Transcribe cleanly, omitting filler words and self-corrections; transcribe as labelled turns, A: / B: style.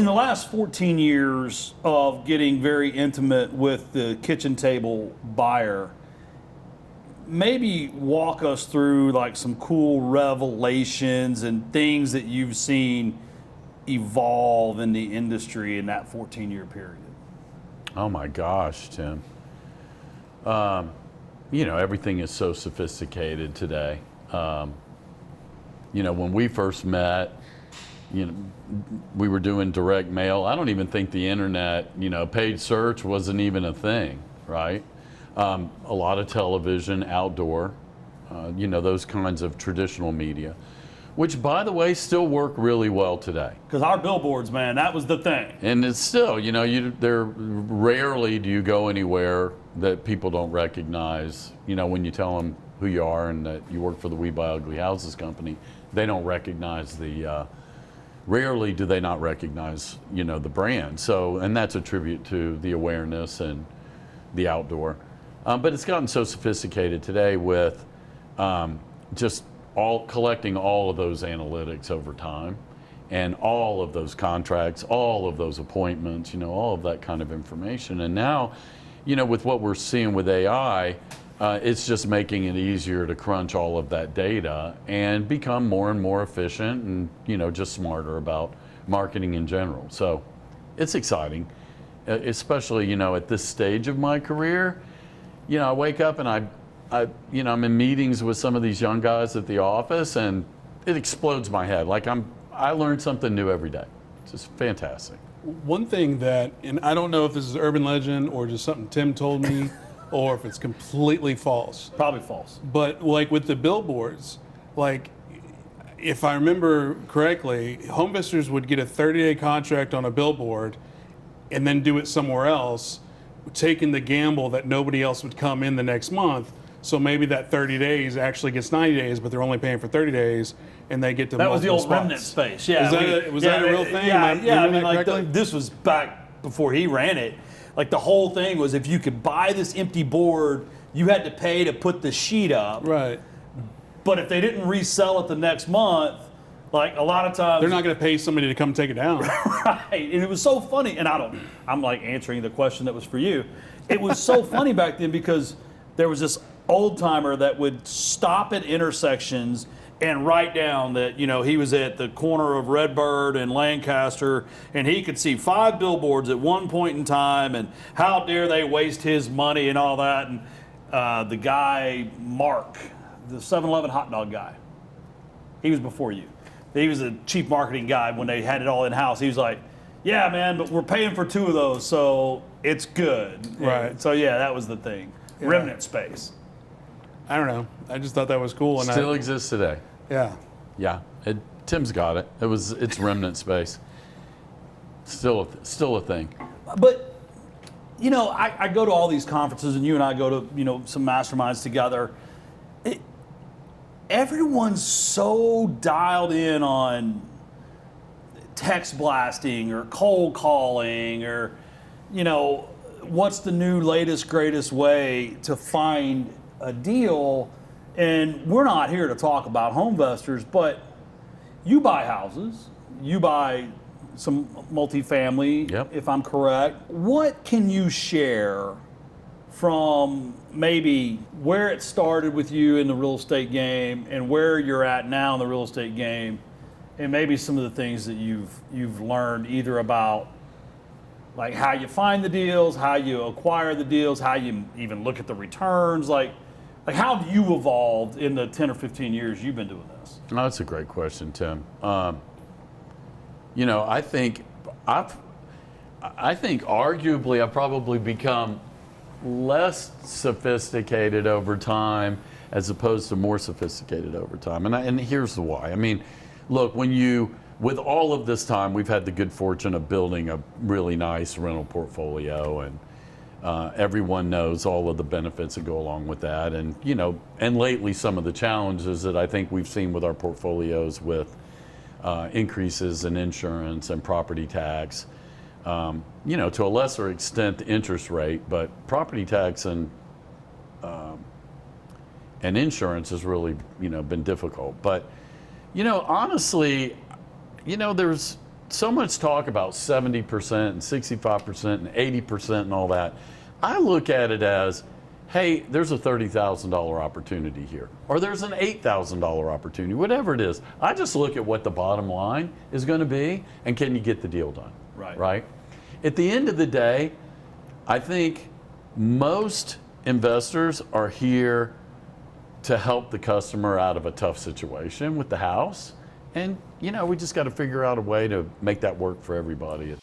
A: In the last 14 years of getting very intimate with the kitchen table buyer, maybe walk us through like some cool revelations and things that you've seen evolve in the industry in that 14-year period.
B: Oh my gosh, Tim. Everything is so sophisticated today. When we first met, we were doing direct mail. I don't even think the internet, paid search wasn't even a thing, right? A lot of television, outdoor, those kinds of traditional media, which, by the way, still work really well today.
A: Because our billboards, man, that was the thing.
B: And it's still, there rarely do you go anywhere that people don't recognize. When you tell them who you are and that you work for the We Buy Ugly Houses company, they don't recognize rarely do they not recognize, the brand. So, and that's a tribute to the awareness and the outdoor. But it's gotten so sophisticated today with just collecting all of those analytics over time and all of those contracts, all of those appointments, all of that kind of information. And now, with what we're seeing with AI, it's just making it easier to crunch all of that data and become more and more efficient and, just smarter about marketing in general. So it's exciting, especially, at this stage of my career. I wake up and I'm in meetings with some of these young guys at the office, and it explodes my head. Like I learn something new every day. It's just fantastic.
C: One thing that, and I don't know if this is urban legend or just something Tim told me, or if it's completely false.
A: Probably false.
C: But like with the billboards, like if I remember correctly, home investors would get a 30-day contract on a billboard and then do it somewhere else, taking the gamble that nobody else would come in the next month. So maybe that 30 days actually gets 90 days, but they're only paying for 30 days, and they get to
A: that was the old
C: spots.
A: remnant space. Yeah,
C: Was that a real thing?
A: Yeah, this was back before he ran it. Like the whole thing was, if you could buy this empty board, you had to pay to put the sheet up.
C: Right.
A: But if they didn't resell it the next month, like a lot of times
C: they're not going to pay somebody to come take it down.
A: Right. And it was so funny. And I'm like answering the question that was for you. It was so funny back then because there was this old timer that would stop at intersections and write down that, he was at the corner of Redbird and Lancaster, and he could see 5 billboards at one point in time, and how dare they waste his money and all that. And the guy, Mark, the 7-Eleven hot dog guy, he was before you. He was a chief marketing guy when they had it all in-house. He was like, yeah, man, but we're paying for 2 of those, so it's good.
C: Right.
A: And so, yeah, that was the thing. Yeah. Remnant space.
C: I don't know. I just thought that was cool. And
B: Still exists today.
C: Yeah.
B: Yeah. Tim's got it. It's remnant space. Still a thing.
A: But, I go to all these conferences, and you and I go to, some masterminds together. Everyone's so dialed in on text blasting or cold calling or, what's the new latest, greatest way to find a deal. And we're not here to talk about home investors, but you buy houses, you buy some multifamily,
B: Yep.
A: if I'm correct. What can you share from maybe where it started with you in the real estate game and where you're at now in the real estate game, and maybe some of the things that you've learned either about like how you find the deals, how you acquire the deals, how you even look at the returns, like how have you evolved in the 10 or 15 years you've been doing this?
B: Oh, that's a great question, Tim. I think arguably I've probably become less sophisticated over time as opposed to more sophisticated over time. And here's the why. I mean, look, with all of this time, we've had the good fortune of building a really nice rental portfolio, and everyone knows all of the benefits that go along with that. And, and lately some of the challenges that I think we've seen with our portfolios with increases in insurance and property tax, to a lesser extent the interest rate, but property tax and insurance has really, so much talk about 70% and 65% and 80% and all that. I look at it as, hey, there's a $30,000 opportunity here, or there's an $8,000 opportunity, whatever it is. I just look at what the bottom line is going to be, and can you get the deal done? Right? At the end of the day, I think most investors are here to help the customer out of a tough situation with the house. And, we just got to figure out a way to make that work for everybody.